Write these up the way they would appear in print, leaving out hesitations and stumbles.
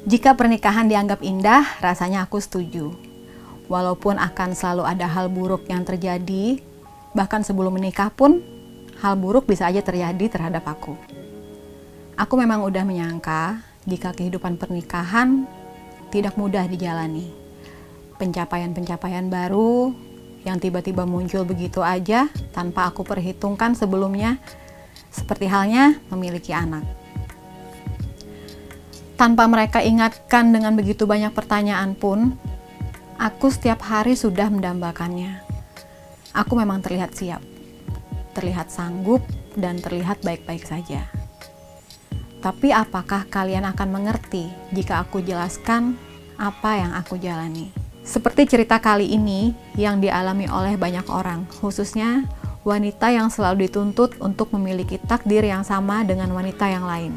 Jika pernikahan dianggap indah, rasanya aku setuju. Walaupun akan selalu ada hal buruk yang terjadi, bahkan sebelum menikah pun, hal buruk bisa aja terjadi terhadap aku. Aku memang udah menyangka jika kehidupan pernikahan tidak mudah dijalani. Pencapaian-pencapaian baru yang tiba-tiba muncul begitu aja tanpa aku perhitungkan sebelumnya, seperti halnya memiliki anak. Tanpa mereka ingatkan dengan begitu banyak pertanyaan pun, aku setiap hari sudah mendambakannya. Aku memang terlihat siap, terlihat sanggup, dan terlihat baik-baik saja. Tapi apakah kalian akan mengerti jika aku jelaskan apa yang aku jalani? Seperti cerita kali ini yang dialami oleh banyak orang, khususnya wanita yang selalu dituntut untuk memiliki takdir yang sama dengan wanita yang lain.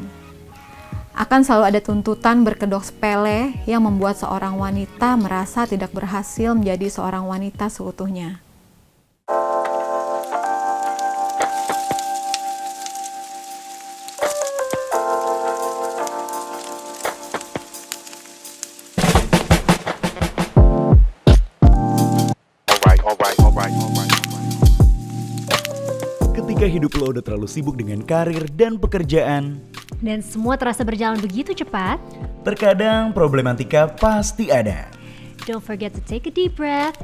Akan selalu ada tuntutan berkedok sepele yang membuat seorang wanita merasa tidak berhasil menjadi seorang wanita seutuhnya. Ketika hidup lo udah terlalu sibuk dengan karir dan pekerjaan, dan semua terasa berjalan begitu cepat, terkadang problematika pasti ada. Don't forget to take a deep breath.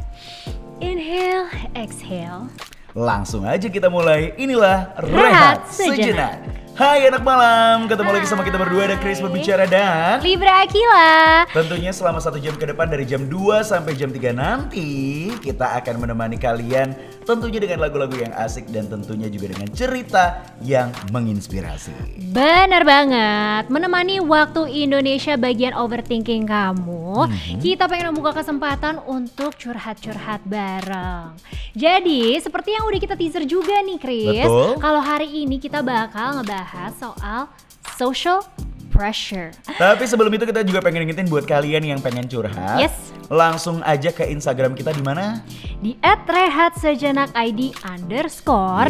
Inhale, exhale. Langsung aja kita mulai. Inilah Rehat Rehat Sejenak. Sejenak. Hai anak malam, ketemu lagi sama kita berdua, ada Chris berbicara dan Libra Akila. tentunya selama 1 jam ke depan dari jam 2 sampai jam 3 nanti kita akan menemani kalian tentunya dengan lagu-lagu yang asik dan tentunya juga dengan cerita yang menginspirasi. Benar banget, menemani waktu Indonesia bagian overthinking kamu, kita pengen membuka kesempatan untuk curhat-curhat bareng. Jadi, seperti yang udah kita teaser juga nih Chris, Betul. kalau hari ini kita bakal ngebahas soal social pressure. Tapi sebelum itu kita juga pengen ngingetin buat kalian yang pengen curhat. Yes. Langsung aja ke Instagram kita di mana? Di @rehatsejenakid_.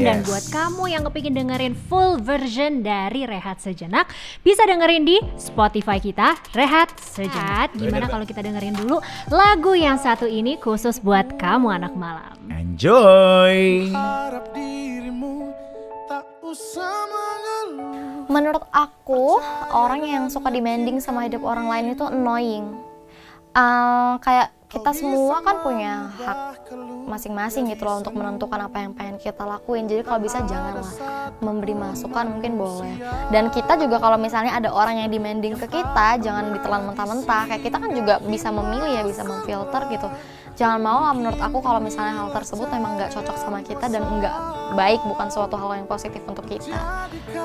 Dan Yes. buat kamu yang kepingin dengerin full version dari Rehat Sejenak, bisa dengerin di Spotify kita, Rehat Sejenak. Gimana Bener, kalau kita dengerin dulu lagu yang satu ini khusus buat kamu anak malam. Enjoy. Harap dirimu tak usah mengeluh. Menurut aku, orang yang suka demanding sama hidup orang lain itu annoying. Kayak kita semua kan punya hak masing-masing gitu loh untuk menentukan apa yang pengen kita lakuin. Jadi kalau bisa janganlah memberi masukan, mungkin boleh. Dan kita juga kalau misalnya ada orang yang demanding ke kita, jangan ditelan mentah-mentah. Kayak kita kan juga bisa memilih ya, bisa memfilter gitu. Jangan mau lah menurut aku kalau misalnya hal tersebut memang nggak cocok sama kita dan nggak baik, bukan suatu hal yang positif untuk kita gitu.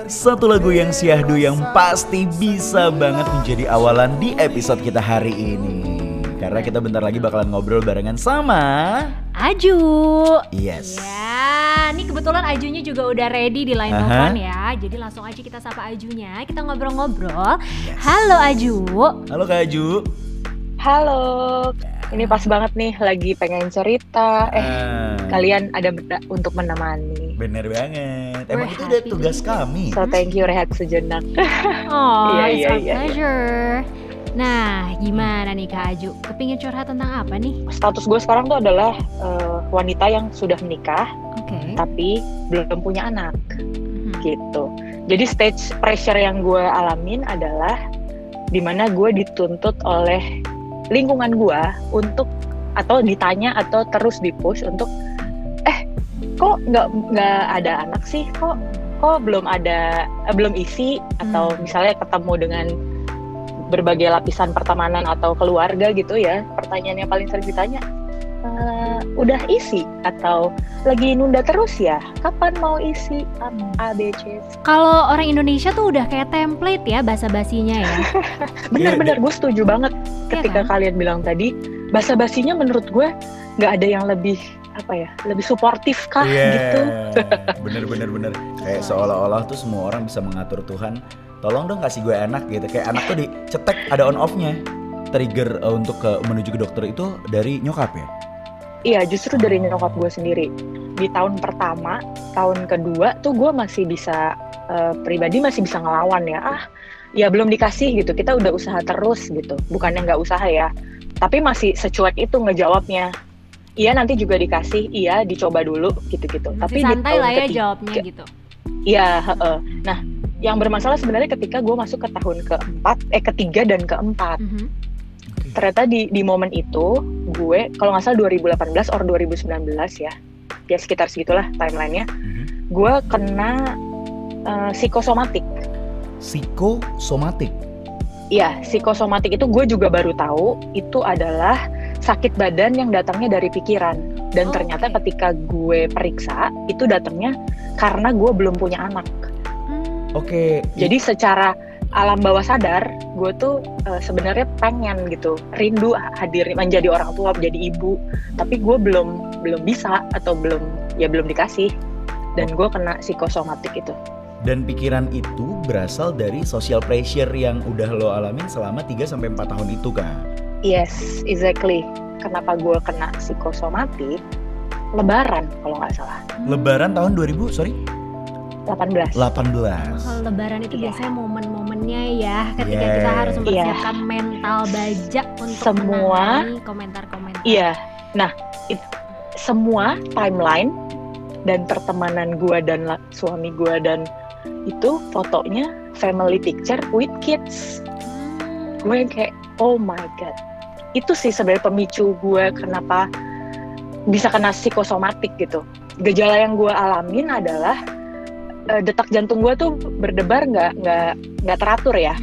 Satu lagu yang syahdu yang pasti bisa banget menjadi awalan di episode kita hari ini. Karena kita bentar lagi bakalan ngobrol barengan sama Aju. Yes. Ya, ini kebetulan Ajunya juga udah ready di line telepon ya. Jadi langsung aja kita sapa Ajunya, kita ngobrol-ngobrol. Yes. Halo Aju. Halo Kak Aju. Halo, ini pas banget nih lagi pengen cerita. Kalian ada untuk menemani. Bener banget. We're Emang itu udah happy tugas to be kami. So thank you Rehat Sejenak. Oh, Iya, it's iya, our iya. pleasure. Nah, gimana nih Kak Aju? Kepingin curhat tentang apa nih? Status gue sekarang tuh adalah wanita yang sudah menikah Oke. tapi belum punya anak Mhm. gitu. Jadi stage pressure yang gue alamin adalah dimana gue dituntut oleh lingkungan gue untuk atau ditanya atau terus dipush untuk kok nggak ada anak sih, kok belum isi, atau misalnya ketemu dengan berbagai lapisan pertemanan atau keluarga gitu ya, pertanyaan yang paling sering ditanya, udah isi atau lagi nunda terus ya, kapan mau isi A B C. Kalau orang Indonesia tuh udah kayak template ya basa-basinya ya. Bener-bener gue setuju banget ketika kan? kalian bilang tadi basa-basinya menurut gue nggak ada yang lebih lebih suportif kah gitu. Bener. Kayak seolah-olah tuh semua orang bisa mengatur Tuhan. Tolong dong kasih gue anak gitu. Kayak anak tuh dicetek ada on off-nya. Trigger untuk menuju ke dokter itu dari nyokap ya? Iya, justru dari nyokap gue sendiri. Di tahun pertama, tahun kedua tuh gue masih bisa pribadi masih bisa ngelawan ya. ya belum dikasih gitu, kita udah usaha terus gitu, bukannya nggak usaha ya, tapi masih secuek itu ngejawabnya. Iya nanti juga dikasih, iya dicoba dulu gitu-gitu. Masih Tapi di santai tahun lah ya jawabnya gitu. Iya, nah yang bermasalah sebenarnya ketika gue masuk ke tahun ketiga dan keempat. Ternyata di momen itu gue, kalau nggak salah 2018 or 2019 ya sekitar segitulah timelinenya, gue kena psikosomatik. Psikosomatik? Iya, psikosomatik itu gue juga baru tahu itu adalah sakit badan yang datangnya dari pikiran. Dan ternyata ketika gue periksa, itu datangnya karena gue belum punya anak. Oke. Jadi secara alam bawah sadar, gue tuh sebenarnya pengen gitu, rindu hadir menjadi orang tua, menjadi ibu. Tapi gue belum bisa atau belum dikasih. Dan gue kena psikosomatik itu. Dan pikiran itu berasal dari social pressure yang udah lo alamin selama 3-4 tahun itu kan? Yes, exactly. Kenapa gue kena psikosomatik? Lebaran kalau nggak salah. Lebaran tahun 18. Kalau Lebaran itu biasanya momen-momennya ya, ketika kita harus mempersiapkan mental baja untuk menangani komentar-komentar. Iya, nah semua timeline dan pertemanan gue dan suami gue dan itu fotonya family picture with kids. Gue kayak oh my god, itu sih sebenarnya pemicu gue kenapa bisa kena psikosomatik gitu. Gejala yang gue alamin adalah detak jantung gue tuh berdebar nggak teratur ya,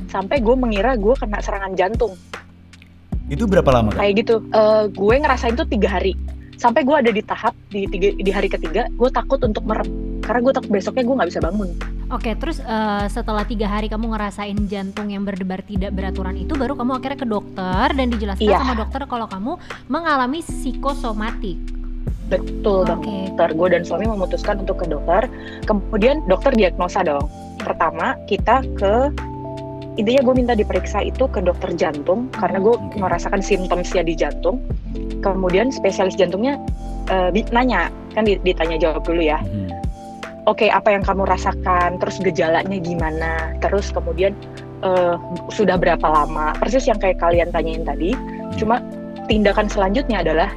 sampai gue mengira gue kena serangan jantung. Itu berapa lama kan? Kayak gitu. Gue ngerasain tuh 3 hari. Sampai gue ada di tahap di hari ketiga gue takut untuk merem karena gue takut besoknya gue nggak bisa bangun. Oke, terus setelah 3 hari kamu ngerasain jantung yang berdebar tidak beraturan itu, baru kamu akhirnya ke dokter dan dijelaskan sama dokter kalau kamu mengalami psikosomatik. Betul dokter. Gue dan suami memutuskan untuk ke dokter. Kemudian dokter diagnosa dong. Pertama kita intinya gue minta diperiksa itu ke dokter jantung karena gue merasakan simptomnya di jantung. Kemudian spesialis jantungnya nanya, kan ditanya jawab dulu ya. Oke, apa yang kamu rasakan? Terus gejalanya gimana? Terus kemudian sudah berapa lama? Persis yang kayak kalian tanyain tadi. Cuma tindakan selanjutnya adalah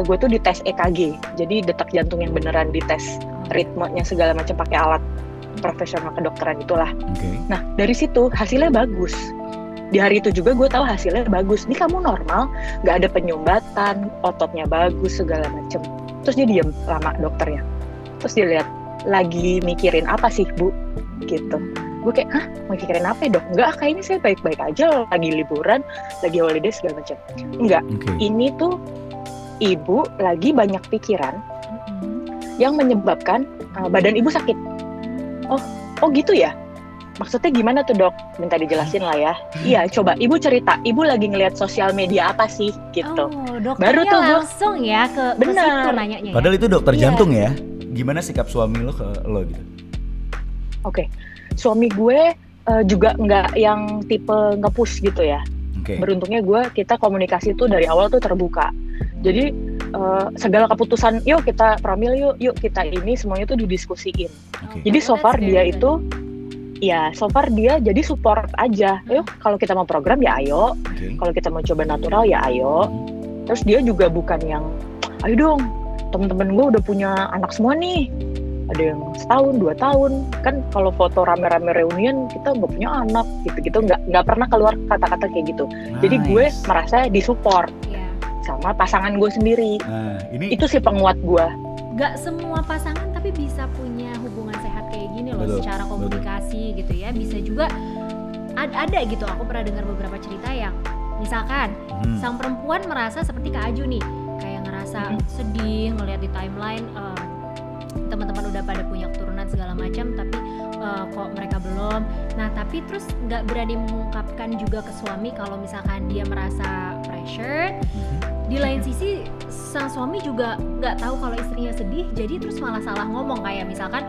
gue tuh dites EKG. Jadi detak jantung yang beneran dites, ritmenya segala macam pakai alat profesional kedokteran itulah. Nah dari situ hasilnya bagus. Di hari itu juga gue tahu hasilnya bagus. Ini kamu normal, nggak ada penyumbatan, ototnya bagus segala macem. Terus dia diem lama dokternya. Terus dia lihat, lagi mikirin apa sih bu? Gitu. Gue kayak, hah? Mikirin apa ya dok? Enggak, kayaknya saya baik-baik aja. Lagi liburan, lagi holiday segala macam. Enggak. Ini tuh ibu lagi banyak pikiran yang menyebabkan badan ibu sakit. Oh gitu ya? Maksudnya gimana tuh dok? Minta dijelasin lah ya. Iya, coba ibu cerita. Ibu lagi ngelihat sosial media apa sih? Gitu. Baru tuh langsung ya ke situ nanyanya. Padahal itu dokter jantung ya. Gimana sikap suami lo ke lo gitu? Oke. Suami gue juga nggak yang tipe nge-push gitu ya. Beruntungnya kita komunikasi tuh dari awal tuh terbuka. Jadi segala keputusan, yuk kita pramil, yuk kita ini semuanya tuh didiskusiin. Jadi so far dia itu jadi support aja. Yuk kalau kita mau program ya ayo, kalau kita mau coba natural ya ayo. Terus dia juga bukan yang, ayo dong, temen-temen gue udah punya anak semua nih. Ada yang 1 tahun, 2 tahun. Kan kalau foto rame-rame reunian kita nggak punya anak, gitu-gitu. Nggak pernah keluar kata-kata kayak gitu. Jadi gue merasa disupport sama pasangan gue sendiri. Itu sih penguat gue. Gak semua pasangan tapi bisa punya hubungan sehat kayak gini loh, secara komunikasi gitu ya. Bisa juga ada gitu, aku pernah dengar beberapa cerita yang misalkan sang perempuan merasa seperti Kak Aju nih, kayak ngerasa sedih ngelihat di timeline teman-teman udah pada punya keturunan segala macam, tapi kok mereka belum. Nah tapi terus nggak berani mengungkapkan juga ke suami kalau misalkan dia merasa pressure. Di lain sisi sang suami juga nggak tahu kalau istrinya sedih, jadi terus malah salah ngomong, kayak misalkan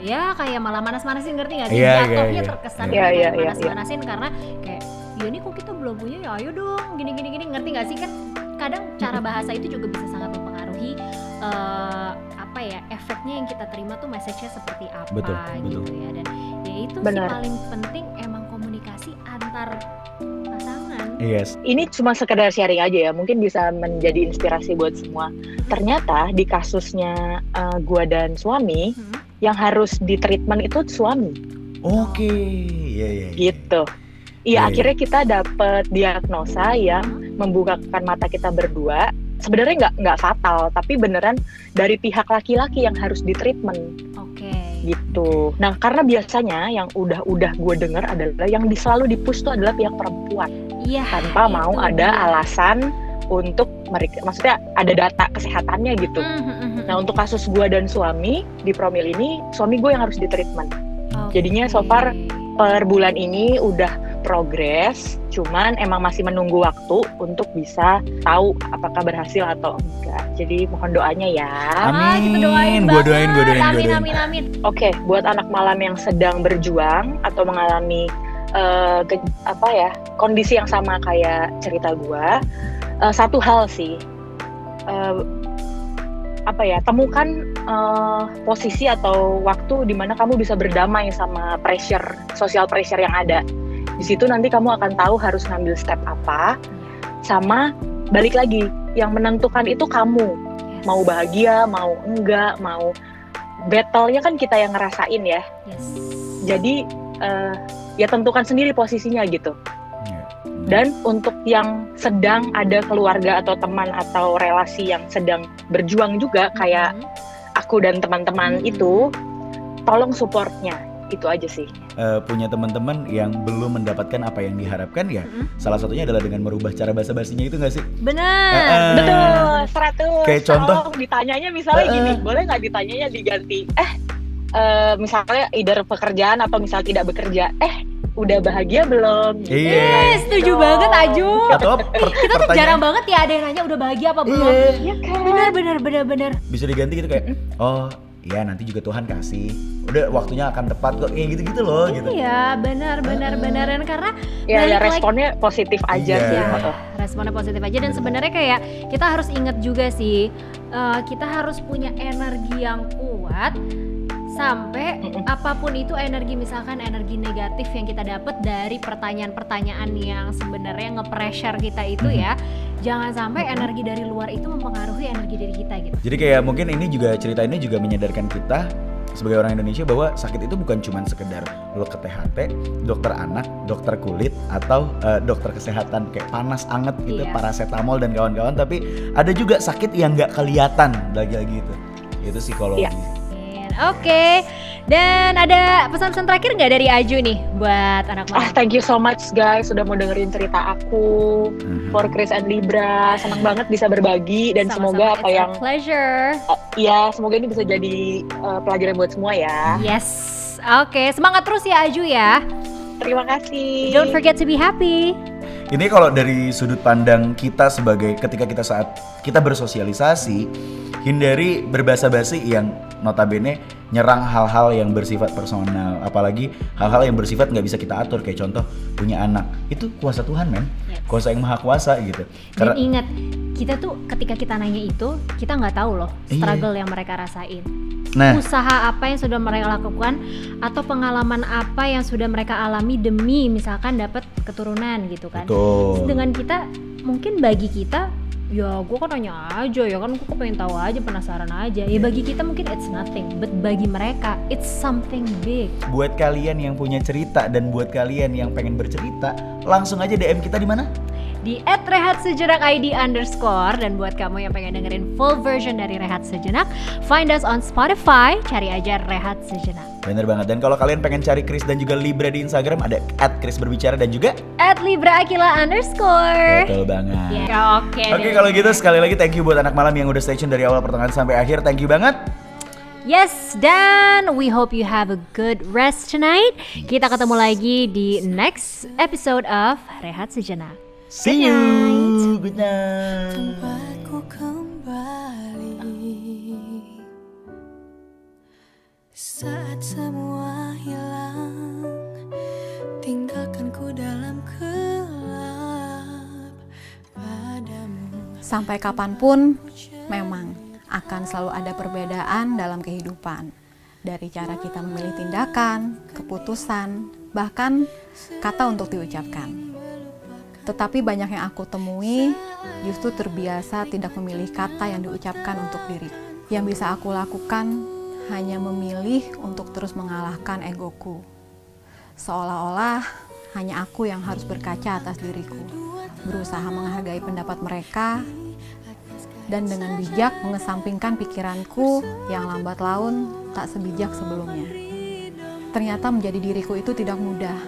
ya kayak malah manas-manasin, ngerti nggak sih? Jatuhnya terkesan manas-manasin karena kayak ya ini kok kita belum punya, ya ayo dong gini ngerti nggak sih? Kan kadang cara bahasa itu juga bisa sangat mempengaruhi efeknya yang kita terima tuh message-nya seperti apa gitu ya. Dan ya itu Benar. sih paling penting, emang komunikasi antar pasangan. Yes. Ini cuma sekedar sharing aja ya, mungkin bisa menjadi inspirasi buat semua. Ternyata di kasusnya gua dan suami, yang harus di treatment itu suami, Oke. Iya. gitu. Iya. Iya, akhirnya kita dapat diagnosa yang membukakan mata kita berdua. Sebenarnya nggak fatal, tapi beneran dari pihak laki-laki yang harus di treatment. Oke. Gitu. Nah, karena biasanya yang udah gue dengar adalah yang selalu di-push tuh adalah pihak perempuan Iya. tanpa itu mau ada dia. alasan untuk mereka, maksudnya ada data kesehatannya gitu. Nah, untuk kasus gue dan suami di Promil ini, suami gue yang harus di treatment. Jadinya so far per bulan ini udah progres, cuman emang masih menunggu waktu untuk bisa tahu apakah berhasil atau enggak. Jadi mohon doanya ya. Amin. Kita doain Gua banget. doain. Amin. Oke, buat anak malam yang sedang berjuang atau mengalami kondisi yang sama kayak cerita gua, satu hal sih, temukan posisi atau waktu di mana kamu bisa berdamai sama social pressure yang ada. Di situ nanti kamu akan tahu harus ngambil step apa, sama balik lagi yang menentukan itu kamu. Yes. Mau bahagia, mau enggak, mau battle-nya kan kita yang ngerasain ya. Yes. Jadi ya tentukan sendiri posisinya gitu. Iya. Dan untuk yang sedang ada keluarga atau teman atau relasi yang sedang berjuang juga kayak aku dan teman-teman itu, tolong supportnya. Itu aja sih. Punya teman-teman yang belum mendapatkan apa yang diharapkan ya, salah satunya adalah dengan merubah cara basa-basinya itu nggak sih? Benar. Betul, 100. Kayak contoh? Tolong ditanyanya misalnya gini, boleh nggak ditanyanya diganti? Misalnya either pekerjaan atau misal tidak bekerja. Udah bahagia belum? Gitu. Iya. Setuju banget Aju. Atau Kita tuh jarang banget ya ada yang nanya udah bahagia apa belum. Iya kan? Benar. Bisa diganti gitu kayak, oh ya nanti juga Tuhan kasih, udah waktunya akan tepat kok, kayak gitu-gitu loh gitu. Iya, benar-benar karena Ya balik lagi- responnya positif aja Iya. sih. Ya, responnya positif aja dan sebenarnya kayak kita harus ingat juga sih, kita harus punya energi yang kuat sampai apapun itu energi, misalkan energi negatif yang kita dapat dari pertanyaan-pertanyaan yang sebenarnya nge-pressure kita itu ya, jangan sampai energi dari luar itu mempengaruhi energi diri kita gitu. Jadi kayak mungkin ini juga, cerita ini juga menyadarkan kita sebagai orang Indonesia bahwa sakit itu bukan cuma sekedar lo ke THT, dokter anak, dokter kulit, atau dokter kesehatan kayak panas anget gitu, Iya. paracetamol dan kawan-kawan, tapi ada juga sakit yang nggak kelihatan lagi-lagi itu. Itu psikologi. Iya. Oke, dan ada pesan-pesan terakhir nggak dari Aju nih buat anak malam? Thank you so much guys sudah mau dengerin cerita aku. For Chris and Libra, senang banget bisa berbagi dan Sama-sama, semoga apa it's yang a pleasure. semoga ini bisa jadi pelajaran buat semua ya. Yes, oke, semangat terus ya Aju ya. Terima kasih. Don't forget to be happy. Ini kalau dari sudut pandang kita sebagai ketika kita saat kita bersosialisasi, hindari berbasa-basi yang notabene nyerang hal-hal yang bersifat personal, apalagi hal-hal yang bersifat nggak bisa kita atur, kayak contoh punya anak, itu kuasa Tuhan men, Yes. kuasa yang maha kuasa gitu. Dan ingat, kita tuh ketika kita nanya itu, kita nggak tahu loh Iya. struggle yang mereka rasain. Nah, Usaha apa yang sudah mereka lakukan atau pengalaman apa yang sudah mereka alami demi misalkan dapat keturunan gitu kan. betul. Dengan kita, mungkin bagi kita, ya gue kan nanya aja ya kan, gue pengen tahu aja, penasaran aja. Ya bagi kita mungkin it's nothing, but bagi mereka it's something big. Buat kalian yang punya cerita dan buat kalian yang pengen bercerita, langsung aja DM kita di mana? Di @rehatsejenak_id_ dan buat kamu yang pengen dengerin full version dari Rehat Sejenak, find us on Spotify, cari aja Rehat Sejenak. Bener banget. Dan kalau kalian pengen cari Chris dan juga Libra di Instagram, ada @chrisberbicara dan juga @libraakila_. betul banget. Ya, oke. Oke, deh. kalau gitu sekali lagi thank you buat anak malam yang udah stay tune dari awal pertengahan sampai akhir. Thank you banget. Yes, dan we hope you have a good rest tonight. Kita ketemu lagi di next episode of Rehat Sejenak. See you. Good night. Tempatku kembali saat semua hilang, tinggalkan ku dalam gelap padamu. Sampai kapanpun memang akan selalu ada perbedaan dalam kehidupan. dari cara kita memilih tindakan, keputusan, bahkan kata untuk diucapkan. Tetapi banyak yang aku temui justru terbiasa tidak memilih kata yang diucapkan untuk diri. Yang bisa aku lakukan hanya memilih untuk terus mengalahkan egoku. Seolah-olah hanya aku yang harus berkaca atas diriku, berusaha menghargai pendapat mereka, dan dengan bijak mengesampingkan pikiranku yang lambat laun tak sebijak sebelumnya. Ternyata menjadi diriku itu tidak mudah,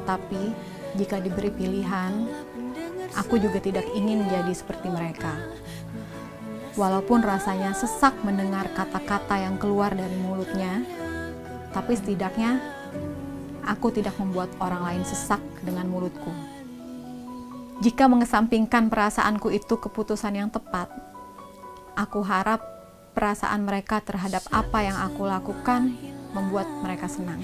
tapi jika diberi pilihan, aku juga tidak ingin menjadi seperti mereka. Walaupun rasanya sesak mendengar kata-kata yang keluar dari mulutnya, tapi setidaknya aku tidak membuat orang lain sesak dengan mulutku. Jika mengesampingkan perasaanku itu keputusan yang tepat, aku harap perasaan mereka terhadap apa yang aku lakukan membuat mereka senang.